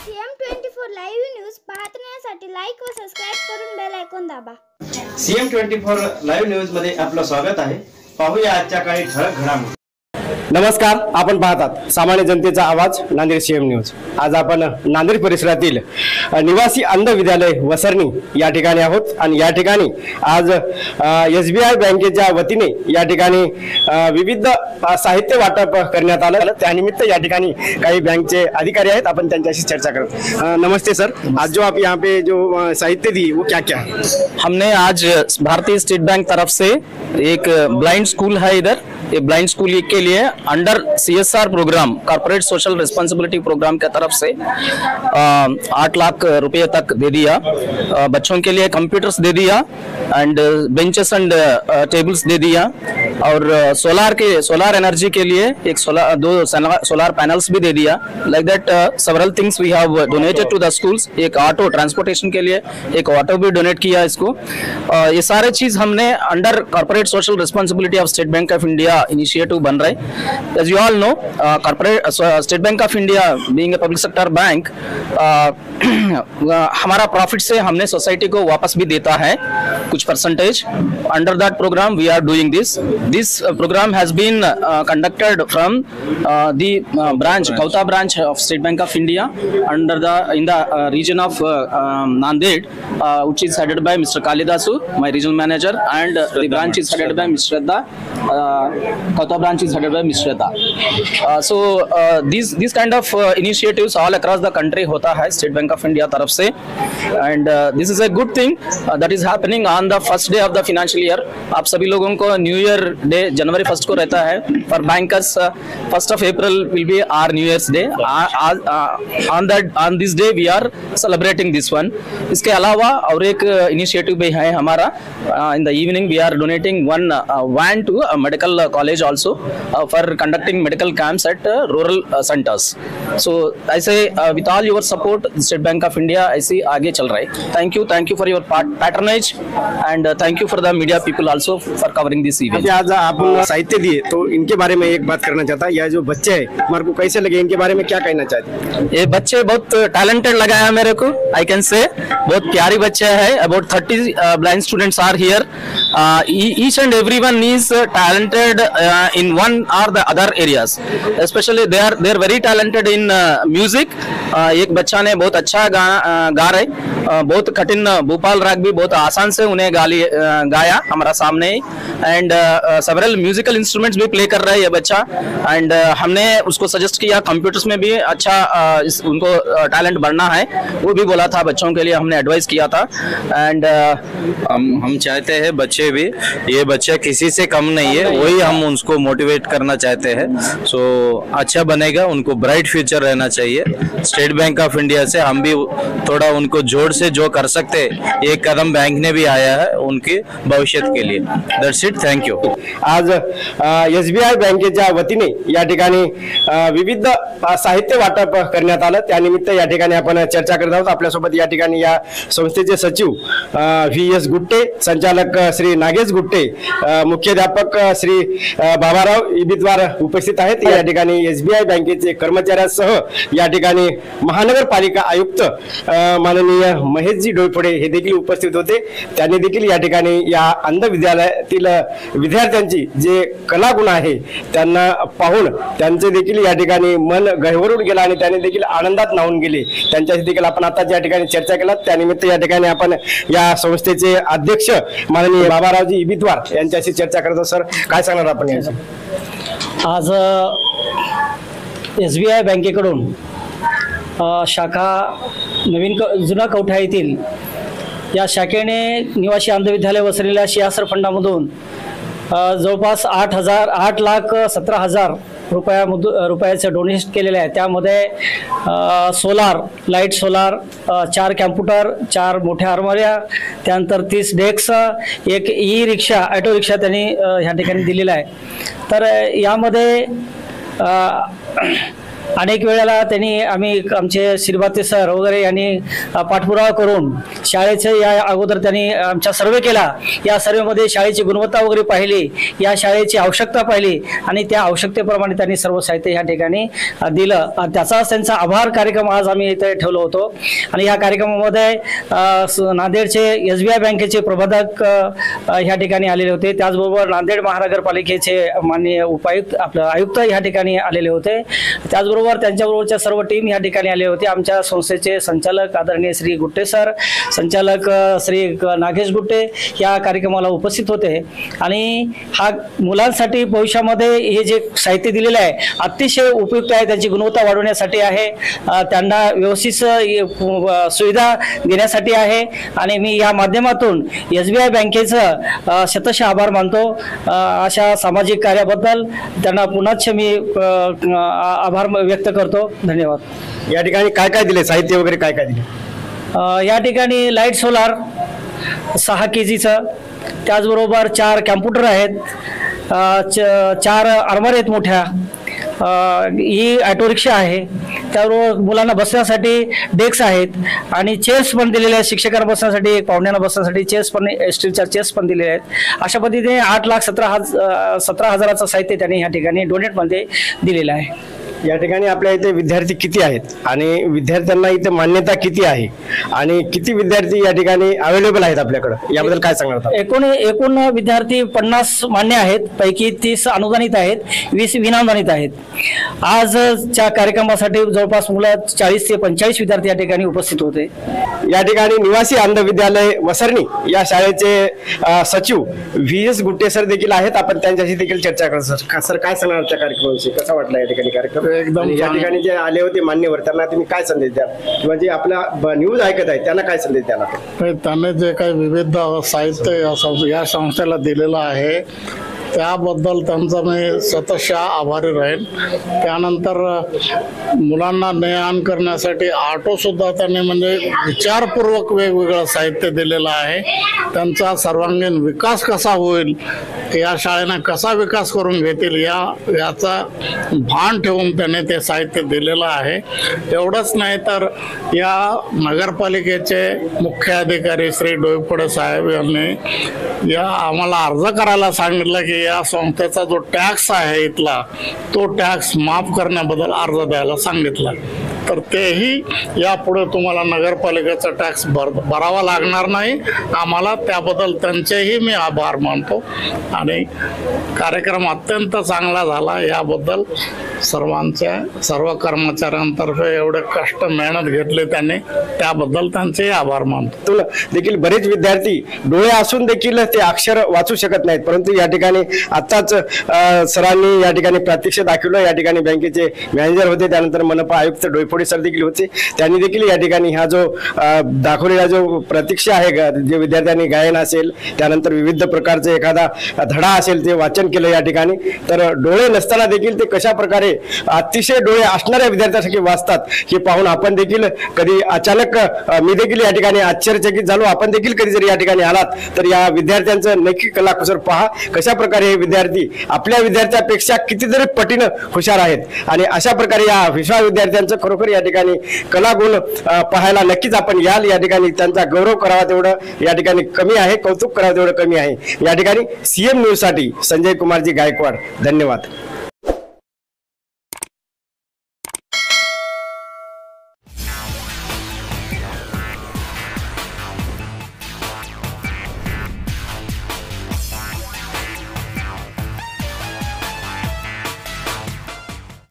CM24 live news पाहण्यासाठी like व subscribe करून बेल आयकॉन दाबा। CM24 लाईव्ह न्यूज मध्ये आपलं स्वागत आहे। पाहूया आजच्या काही ठळक घडामोडी। नमस्कार, आपण पाहतात सामान्य जनतेचा आवाज नांदेड सीएम न्यूज। आज आपण नांदेड परिसरातील निवासी अंध विद्यालय वसरणी या ठिकाणी आहोत आणि या ठिकाणी आज SBI बँकेच्या वतीने या ठिकाणी विविध साहित्य वाटप करण्यात आलं। त्यानिमित्त या ठिकाणी काही बँकचे अधिकारी आहेत, आपण त्यांच्याशी चर्चा करू। नमस्ते सर, आज जो आप यहाँ पे जो साहित्य दी वो क्या क्या है? हमने आज भारतीय स्टेट बैंक तरफ से एक ब्लाइंड स्कूल है इधर, ये ब्लाइंड स्कूल के लिए under CSR program, corporate social responsibility program की तरफ से 8 लाख रुपए तक दे दिया। बच्चों के लिए कंप्यूटर्स दे दिया एंड बेंचेस एंड टेबल्स दे दिया और सोलार एनर्जी के लिए दो सोलार पैनल्स भी दे दिया। Like that several things we have donated to the schools. एक ऑटो ट्रांसपोर्टेशन के लिए एक ऑटो भी डोनेट किया इसको। ये सारे चीज हमने under corporate social responsibility of State Bank of India initiative बन रहा है। As you all know, State Bank of India being a public sector bank, हमारा प्रॉफिट से हमने सोसाइटी को वापस भी देता है कुछ percentage. Under that program we are doing this program has been conducted from the branch Kautha branch of State Bank of India under in the region of Nanded, which is headed by Mr. Kalidasu, my regional manager, and the branch is headed by Ms. Shraddha. Kota branch is headed by Ms. Shraddha. So these kind of initiatives all across the country होता है state Bank of India तरफ से, and this is a good thing that is happening on the first day of the financial year। आप सभी लोगों को new year day January 1 को रहता है। For bankers 1 April will be our New Year's Day। on this day we are celebrating this one। इसके अलावा और एक इनिशिएटिव भी है हमारा। in the evening we are donating one van to a medical college also for conducting medical camps at rural centers। so ऐसे with all your support state Bank of India ऐसे आगे चल रहा है। thank you for your patronage and thank you for the media people also for covering this event। आज आप साहित्य दिए तो इनके बारे में एक बात करना चाहता, यह जो बच्चे हैं हमारे को कैसे लगे, इनके बारे में क्या कहना चाहते? ये बच्चे बहुत टैलेंटेड लगा है मेरे को, आई कैन से बहुत प्यारी बच्चे हैं। About 30 blind students are here. Each and everyone is talented in one or the other areas, especially they are very talented in music। एक बच्चा ने बहुत अच्छा गा रहे, बहुत कठिन भोपाल राग भी बहुत आसान से उन्हें गाया हमारा सामने। एंड सेवरल म्यूजिकल इंस्ट्रूमेंट्स भी प्ले कर रहा है ये बच्चा। एंड हमने उसको सजेस्ट किया कंप्यूटर्स में भी अच्छा उनको टैलेंट बढ़ना है, वो भी बोला था बच्चों के लिए, हमने एडवाइस किया था। एंड हम चाहते हैं बच्चे भी, ये बच्चा किसी से कम नहीं है, वही हम उनको मोटिवेट करना चाहते हैं। सो अच्छा बनेगा, उनको ब्राइट फ्यूचर रहना चाहिए। स्टेट बैंक ऑफ इंडिया से हम भी थोड़ा उनको जोड़ से जो कर सकते, एक कदम बैंक ने भी आया है उनके भविष्य के लिए। That's it, thank you. आज SBI बँकेच्या वतीने या ठिकाणी विविध साहित्य वाटप करण्यात आलं। त्यानिमित्त या ठिकाणी आपण चर्चा करत आहोत। आपल्यासोबत या ठिकाणी या संस्थेचे सचिव VS गुट्टे, संचालक श्री नागेश गुट्टे, मुख्याध्यापक श्री बाबाराव इबिद्वार उपस्थित आहेत। या ठिकाणी SBI बँकेचे कर्मचाऱ्यांसह या ठिकाणी महानगरपालिका आयुक्त माननीय महेशजी डोईफोडे हे देखील उपस्थित होते। त्यांनी देखील या ठिकाणी या अंध विद्यालयातील विद्यार्थ्यांची जे कलागुण आहे त्यांना पाहून त्यांचे देखील या ठिकाणी मन गहिवरून गेला आणि त्यांनी देखील आनंदात न्हावून गेले। त्यांच्याशी देखील आपण आता या ठिकाणी चर्चा केला। त्यानिमित्त या ठिकाणी आपण या संस्थेचे अध्यक्ष माननीय बाबारावजी इबिद्वार यांच्याशी चर्चा करतो। सर, काय सांगणार आपण याची? आज SBI बँकेकडून शाखा नवीन जुना कवठा येथील या शाखेने निवासी अंध विद्यालय वसरलेल्या CSR फंडामधून जवळपास 8,17,000 रुपयाचं डोनेशन केलेलं आहे। त्यामध्ये लाईट सोलार 4 कॅम्प्युटर, 4 मोठ्या आरमाऱ्या, त्यानंतर 30 डेस्क, एक रिक्षा ऑटो रिक्षा त्यांनी ह्या ठिकाणी दिलेला आहे। तर यामध्ये अनेक वेळेला त्यांनी आमचे श्रीबाते सर वगैरे यांनी पाठपुरावा करून शाळेचे या अगोदर त्यांनी आमचा सर्वे केला. या सर्वेमध्ये शाळेची गुणवत्ता वगैरे पाहिली, या शाळेची आवश्यकता पाहिली आणि त्या आवश्यकतेप्रमाणे त्यांनी सर्व साहित्य या ठिकाणी दिलं. त्याचाच त्यांचा आभार कार्यक्रम आज आम्ही इथे ठेवलो होतो. आणि या कार्यक्रमामध्ये नांदेडचे SBI बँकेचे प्रबंधक ह्या ठिकाणी आलेले होते. त्याचबरोबर नांदेड महानगरपालिकेचे माननीय आयुक्त या ठिकाणी आलेले होते. त्याचबरोबर त्यांच्याबरोबरच्या सर्व टीम या ठिकाणी आले होते. आमच्या संस्थेचे संचालक आदरणीय श्री गुट्टे सर, संचालक श्री नागेश गुट्टे या कार्यक्रमाला उपस्थित होते. आणि हा मुलांसाठी भविष्यामध्ये हे जे साहित्य दिलेलं आहे अतिशय उपयुक्त आहे. त्यांची गुणवत्ता वाढवण्यासाठी आहे, त्यांना व्यवस्थित सुविधा देण्यासाठी आहे. आणि मी या माध्यमातून SBI बँकेचं शतशः आभार मानतो. अशा सामाजिक कार्याबद्दल त्यांना पुन्हाच मी आभार व्यक्त करतो. धन्यवाद. या ठिकाणी काय काय दिले, साहित्य वगैरे काय काय दिले? या ठिकाणी लाईट सोलार 6 kgचं, त्याचबरोबर 4 कॅम्प्युटर आहेत, 4 आरमार आहेत मोठ्या, ही ऑटो रिक्षा आहे, त्याबरोबर मुलांना बसण्यासाठी डेस्क आहेत आणि चेअर्स पण दिलेले आहेत. शिक्षकांना बसण्यासाठी, पाहुण्यांना बसण्यासाठी चेअर्स पण, स्टीलच्या चेअर्स पण दिलेले आहेत. अशा पद्धतीने 8,17,000चं साहित्य त्यांनी या ठिकाणी डोनेटमध्ये दिलेलं आहे. या ठिकाणी आपल्या इथे विद्यार्थी किती आहेत आणि विद्यार्थ्यांना इथे मान्यता किती आहे आणि किती विद्यार्थी या ठिकाणी अवेलेबल आहेत आपल्याकडे, याबद्दल काय सांगणार? एकूण विद्यार्थी 50 मान्य आहेत, पैकी 30 अनुदानित आहेत, 20 विनानुदानित आहेत. आजच्या कार्यक्रमासाठी जवळपास मुलं 40 ते 45 विद्यार्थी या ठिकाणी उपस्थित होते. या ठिकाणी निवासी अंध विद्यालय वसरणी या शाळेचे सचिव VS गुट्टे सर देखील आहेत. आपण त्यांच्याशी देखील चर्चा करू. सर काय सांगणार त्या कार्यक्रमाविषयी, कसा वाटला या ठिकाणी कार्यक्रम? एकदम या ठिकाणी जे आले होते मान्यवर त्यांना तुम्ही काय संदेश द्या, किंवा जे आपला न्यूज ऐकत आहे त्यांना काय संदेश द्याल? त्यांनी जे काही विविध साहित्य या संस्थेला दिलेलं आहे त्याबद्दल त्यांचा मी शतशः आभारी राहील. त्यानंतर मुलांना ने-आण करण्यासाठी ऑटो सुद्धा त्यांनी म्हणजे विचारपूर्वक वेगवेगळं साहित्य दिलेलं आहे. त्यांचा सर्वांगीण विकास कसा होईल, या शाळेनं कसा विकास करून घेतील याचा भान ठेवून त्याने ते साहित्य दिलेलं आहे. एवढंच नाही तर या नगरपालिकेचे मुख्य अधिकारी श्री डोईफोडे साहेब यांनी आम्हाला अर्ज करायला सांगितलं की या संस्थेचा जो टॅक्स आहे इथला तो टॅक्स माफ करण्याबद्दल अर्ज द्यायला सांगितलं. तर तेही यापुढे तुम्हाला नगरपालिकेचा टॅक्स भरावा लागणार नाही. आम्हाला त्याबद्दल त्यांचेही मी आभार मानतो. आणि कार्यक्रम अत्यंत चांगला झाला, याबद्दल सर्व कर्मचाऱ्यांतर्फे एवढे कष्ट मेहनत घेतले त्यांनी, त्याबद्दल त्यांचेही आभार मानतो. तुला देखील बरेच विद्यार्थी डोळे असून देखील ते अक्षर वाचू शकत नाहीत, परंतु या ठिकाणी आताच सरांनी या ठिकाणी प्रात्यक्ष दाखवलं. या ठिकाणी बँकेचे मॅनेजर होते, त्यानंतर मनपा आयुक्त डोईफोडे सर देखील होते. त्यांनी देखील या ठिकाणी हा जो दाखवलेला जो प्रतीक्षा आहे, जे विद्यार्थ्यांनी गायन असेल, त्यानंतर विविध प्रकारचे एखादा धडा असेल ते वाचन केलं या ठिकाणी. तर डोळे नसताना देखील ते कशा प्रकारे अतिशय डोळे असणाऱ्या विद्यार्थ्यांसाठी वाचतात हे पाहून आपण देखील कधी अचानक मी देखील या ठिकाणी आश्चर्यचकित झालो. आपण देखील कधी जरी या ठिकाणी आलात तर या विद्यार्थ्यांचं नक्की कलाकुसर पहा, कशा प्रकारे हे विद्यार्थी आपल्या विद्यार्थ्यांपेक्षा कितीतरी पटीनं हुशार आहेत. आणि अशा प्रकारे या हुशार विद्यार्थ्यांचं खरोखर या ठिकाणी कलागुण पाहायला नक्कीच आपण याल. या ठिकाणी त्यांचा गौरव करावा तेवढं या ठिकाणी कमी आहे, कौतुक करावं तेवढं कमी आहे. या ठिकाणी CM न्यूज साठी संजय कुमारजी गायकवाड. धन्यवाद.